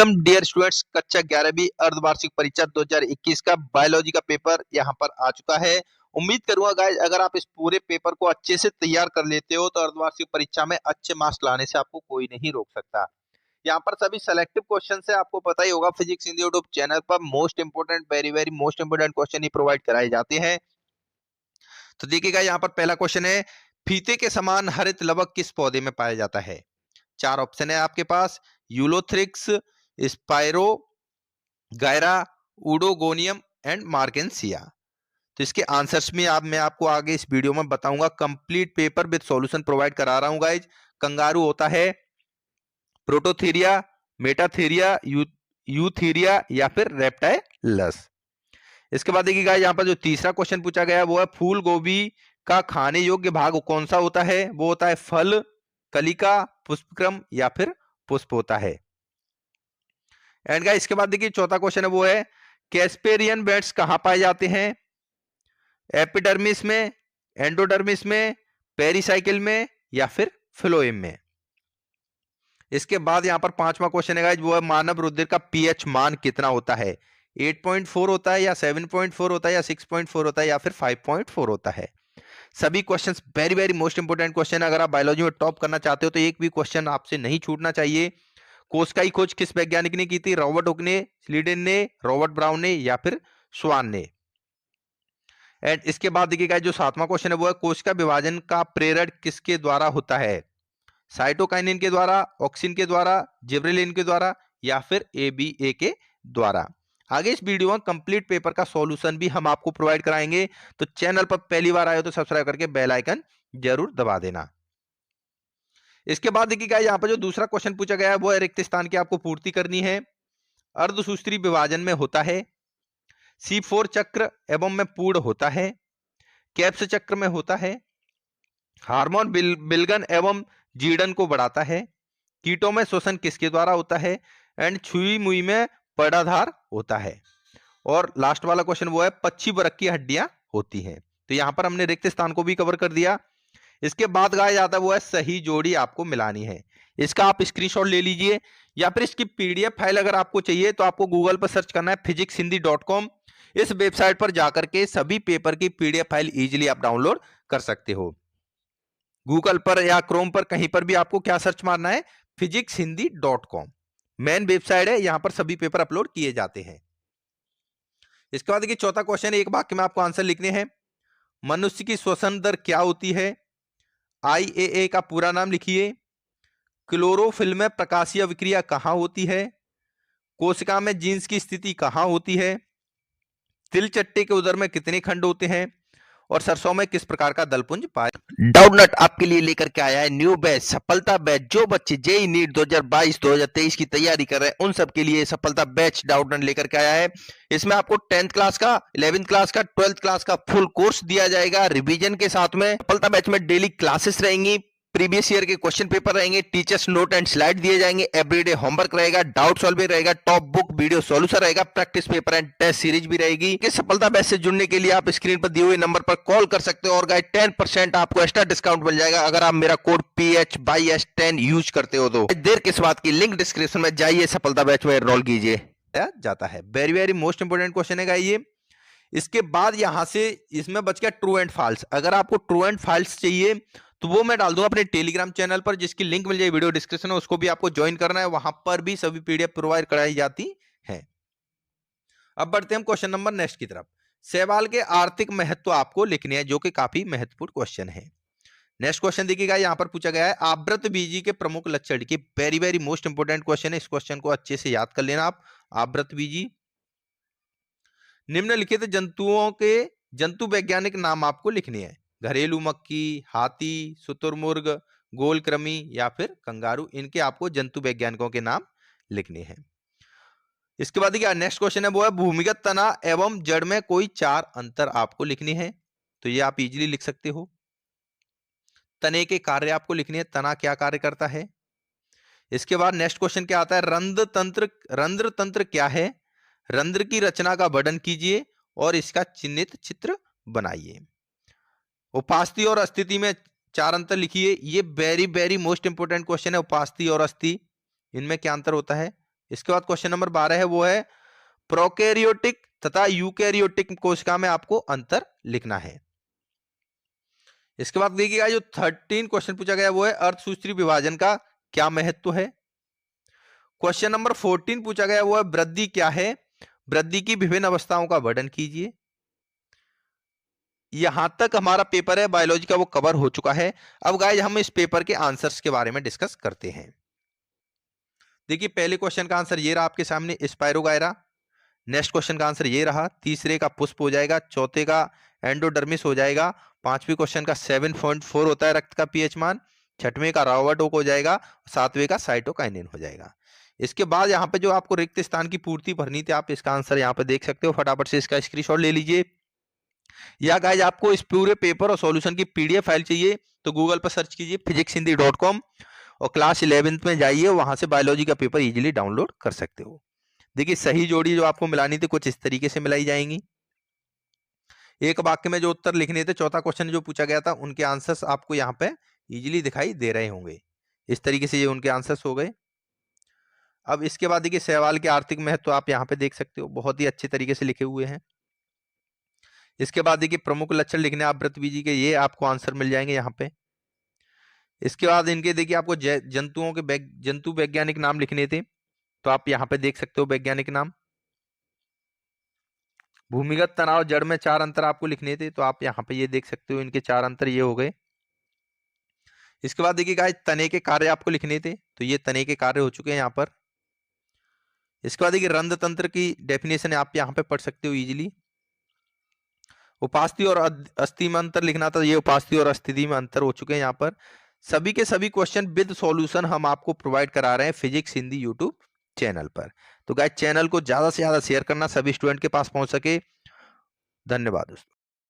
Welcome dear students, कक्षा 11वीं अर्धवार्षिक परीक्षा 2021 का बायोलॉजी का पेपर यहाँ पर आ चुका है। उम्मीद करूंगा गाइस अगर आप इस पूरे पेपर को अच्छे से तैयार कर लेते हो तो अर्धवार्षिक परीक्षा में अच्छे मार्क्स लाने से आपको कोई नहीं रोक सकता। यहाँ पर सभी सेलेक्टिव क्वेश्चन है, आपको पता ही होगा फिजिक्स हिंदी यूट्यूब चैनल पर most important very most important question ही प्रोवाइड कराए जाते हैं। तो देखिएगा यहाँ पर पहला क्वेश्चन है, फीते के समान हरित लवक किस पौधे में पाया जाता है? चार ऑप्शन है आपके पास, ulothrix, spirogyra, oedogonium and marchantia. तो इसके आंसर्स में मैं आपको आगे इस वीडियो में बताऊंगा। Complete paper with solution provide करा रहा हूं गाइज। कंगारू होता है प्रोटोथीरिया, मेटाथीरिया, यूथीरिया या फिर रेप्टाइलस। इसके बाद देखिए गाइज यहाँ पर जो तीसरा क्वेश्चन पूछा गया है वो है, फूल गोभी का खाने योग्य भाग कौन सा होता है? वो होता है फल, कलिका, पुष्पक्रम या फिर पुष्प होता है। एंड गाइस इसके बाद देखिए चौथा क्वेश्चन है वो है, कैस्पेरियन बेड्स कहां पाए जाते हैं? एपिडर्मिस में, एंडोडर्मिस में, पेरिसाइकिल में या फिर फ्लोएम में। इसके बाद यहां पर पांचवा क्वेश्चन है गाइस वो है, मानव रुधिर का पीएच मान कितना होता है? 8.4 होता है या 7.4 होता है या 6.4 होता है या फिर 5.4 होता है। सभी questions very most important question. अगर आप बायोलॉजी में टॉप करना चाहते हो तो एक भी क्वेश्चन आपसे नहीं छूटना चाहिए। कोशिका की खोज किस वैज्ञानिक ने की थी? रॉबर्ट हुक ने, स्लीडन ने, रॉबर्ट ब्राउन ने या फिर स्वान ने। एंड इसके बाद देखिएगा जो सातवां क्वेश्चन है वो है, कोशिका विभाजन का प्रेरण किसके द्वारा होता है? साइटोकाइनिन के द्वारा, ऑक्सिन के द्वारा, जिब्रेलिन के द्वारा या फिर एबीए के द्वारा। आगे इस वीडियो में कंप्लीट पेपर का सॉल्यूशन भी हम आपको प्रोवाइड कराएंगे। तो चैनल पर पहली बार आए हो तो सब्सक्राइब करके बेल आइकन जरूर दबा देना। इसके बाद देखिएगा यहाँ पर जो दूसरा क्वेश्चन पूछा गया है वो है, रिक्त स्थान की आपको पूर्ति करनी है। अर्धसूत्री विभाजन में होता है, C4 चक्र एवं में पूर्ण होता है, कैप्स चक्र में होता है, हार्मोन बिलगन एवं जीड़न को बढ़ाता है, कीटों में श्वसन किसके द्वारा होता है, एंड छुई मुई में पर्दाधार होता है। और लास्ट वाला क्वेश्चन वो है, पक्षी वर्ग की हड्डियां होती हैं। तो यहां पर हमने रिक्त स्थान को भी कवर कर दिया। इसके बाद गाया जाता है वो है, सही जोड़ी आपको मिलानी है। इसका आप स्क्रीनशॉट ले लीजिए या फिर इसकी पीडीएफ फाइल अगर आपको चाहिए तो आपको गूगल पर सर्च करना है physicshindy.com। इस वेबसाइट पर जाकर के सभी पेपर की पीडीएफ फाइल इजीली आप डाउनलोड कर सकते हो। गूगल पर या क्रोम पर कहीं पर भी आपको क्या सर्च मारना है? physicshindy.com मेन वेबसाइट है, यहां पर सभी पेपर अपलोड किए जाते हैं। इसके बाद देखिए चौथा क्वेश्चन, एक वाक्य में आपको आंसर लिखने हैं। मनुष्य की श्वसन दर क्या होती है? IAA का पूरा नाम लिखिए। क्लोरोफिल में प्रकाशीय अभिक्रिया कहां होती है? कोशिका में जीन्स की स्थिति कहां होती है? तिल चट्टे के उदर में कितने खंड होते हैं? और सरसों में किस प्रकार का दलपुंज पाया? डाउटनट आपके लिए लेकर के आया है न्यू बैच, सफलता बैच। जो बच्चे जेईई नीट 2022-2023 की तैयारी कर रहे हैं उन सब के लिए सफलता बैच डाउटनट लेकर के आया है। इसमें आपको 10th क्लास का, 11th क्लास का, 12th क्लास का फुल कोर्स दिया जाएगा रिवीजन के साथ में। सफलता बैच में डेली क्लासेस रहेंगी, प्रीवियस ईयर के क्वेश्चन पेपर रहेंगे, टीचर्स नोट एंड स्लाइड दिए जाएंगे, एवरीडे होमवर्क रहेगा, डाउट सॉल्विंग रहेगा, टॉप बुक वीडियो सॉल्यूशन रहेगा, practice paper and test series भी रहेगी। कि सफलता बैच से जुड़ने के लिए आप स्क्रीन पर दिए हुए नंबर पर कॉल कर सकते हो और गाइस 10% आपको एक्स्ट्रा डिस्काउंट मिल जाएगा अगर आप मेरा कोड PH22S10 यूज करते हो। तो देर किस बात की, लिंक डिस्क्रिप्शन में जाइए, सफलता बैच में एनरोल कीजिए जाता है। वेरी मोस्ट इंपोर्टेंट क्वेश्चन है ये। इसके बाद यहां से इसमें बच गया ट्रू एंड फॉल्स। अगर आपको ट्रू एंड फॉल्स चाहिए तो वो मैं डाल दूंगा अपने टेलीग्राम चैनल पर, जिसकी लिंक मिल जाए वीडियो डिस्क्रिप्शन में, उसको भी आपको ज्वाइन करना है। वहां पर भी सभी पीडीएफ प्रोवाइड कराई जाती है। अब बढ़ते हैं हम क्वेश्चन नंबर नेक्स्ट की तरफ। शैवाल के आर्थिक महत्व आपको लिखने हैं, जो कि काफी महत्वपूर्ण क्वेश्चन है। नेक्स्ट क्वेश्चन देखिएगा, यहां पर पूछा गया है, आवृत बीजी के प्रमुख लक्षण की। वेरी मोस्ट इंपोर्टेंट क्वेश्चन है, इस क्वेश्चन को अच्छे से याद कर लेना आप। आवृत बीजी, निम्नलिखित जंतुओं के जंतु वैज्ञानिक नाम आपको लिखने हैं। घरेलू मक्खी, हाथी, शुतुरमुर्ग, गोलकृमि या फिर कंगारू। इनके आपको जंतु वैज्ञानिकों के नाम लिखने हैं। इसके बाद देखिए नेक्स्ट क्वेश्चन है वो है, भूमिगत तना एवं जड़ में कोई चार अंतर आपको लिखने हैं। तो ये आप इजीली लिख सकते हो। तने के कार्य आपको लिखने हैं, तना क्या कार्य करता है। इसके बाद नेक्स्ट क्वेश्चन क्या आता है, रंध्र तंत्र क्या है? रंध्र की रचना का वर्णन कीजिए और इसका चिन्हित चित्र बनाइए। उपास्थि और अस्थिति में चार अंतर लिखिए। ये वेरी मोस्ट इंपोर्टेंट क्वेश्चन है। उपास्थि और अस्थि, इनमें क्या अंतर होता है? इसके बाद क्वेश्चन नंबर 12 है, वो है प्रोकैरियोटिक तथा यूकैरियोटिक कोशिका में आपको अंतर लिखना है। इसके बाद देखिएगा जो 13 क्वेश्चन पूछा गया वो है अर्धसूत्री विभाजन का क्या महत्व है। क्वेश्चन नंबर 14 पूछा गया वो है वृद्धि क्या है, वृद्धि की विभिन्न अवस्थाओं का वर्णन कीजिए। यहां तक हमारा पेपर है बायोलॉजी का वो कवर हो चुका है। अब गाइस हम इस पेपर के आंसर्स के बारे में डिस्कस करते हैं। देखिए पहले क्वेश्चन का आंसर ये रहा आपके सामने, स्पाइरोगायरा। नेक्स्ट क्वेश्चन का आंसर ये रहा, तीसरे का पुष्प हो जाएगा, चौथे का एंडोडर्मिस हो जाएगा, पांचवें क्वेश्चन का 7.4 होता है रक्त का पीएच मान, छठवें का रॉबर्ट ओक हो जाएगा, सातवें का साइटोकाइनिन हो जाएगा। इसके बाद यहाँ पे जो आपको रिक्त स्थान की पूर्ति भरनी थी, आप इसका आंसर यहाँ पे देख सकते हो, फटाफट से इसका स्क्रीनशॉट ले लीजिए। या गाइज आपको इस पूरे पेपर और सॉल्यूशन की पीडीएफ फाइल चाहिए तो गूगल पर सर्च कीजिए physicshindy.com और क्लास 11th में जाइए, वहां से बायोलॉजी का पेपर इजीली डाउनलोड कर सकते हो। देखिए सही जोड़ी जो आपको मिलानी थी कुछ इस तरीके से मिलाई जाएंगी। एक वाक्य में जो उत्तर लिखने थे, चौथा क्वेश्चन जो पूछा गया था उनके आंसर्स आपको यहाँ पे इजीली दिखाई दे रहे होंगे। इस तरीके से ये उनके आंसर्स हो गए। अब इसके बाद देखिए सहवाल के आर्थिक महत्व तो आप यहाँ पे देख सकते हो, बहुत ही अच्छे तरीके से लिखे हुए हैं। इसके बाद देखिए प्रमुख लक्षण लिखने आप व्रतबीजी के, ये आपको आंसर मिल जाएंगे यहाँ पे। इसके बाद इनके देखिए आपको जंतुओं के जंतु वैज्ञानिक नाम लिखने थे तो आप यहाँ पे देख सकते हो वैज्ञानिक नाम। भूमिगत तनाव जड़ में 4 अंतर आपको लिखने थे तो आप यहाँ पे ये देख सकते हो, इनके 4 अंतर ये हो गए। इसके बाद देखिए गाइस तने के कार्य आपको लिखने थे तो ये तने के कार्य हो चुके हैं यहाँ पर। इसके बाद देखिए रंध्र तंत्र की डेफिनेशन आप यहाँ पे पढ़ सकते हो इजीली। उपास्थि और अस्थि में अंतर लिखना था, ये उपास्थि और अस्थिति में अंतर हो चुके हैं यहाँ पर। सभी के सभी क्वेश्चन विद सॉल्यूशन हम आपको प्रोवाइड करा रहे हैं फिजिक्स हिंदी यूट्यूब चैनल पर। तो गाइस चैनल को ज्यादा से ज्यादा शेयर करना, सभी स्टूडेंट के पास पहुंच सके। धन्यवाद दोस्तों।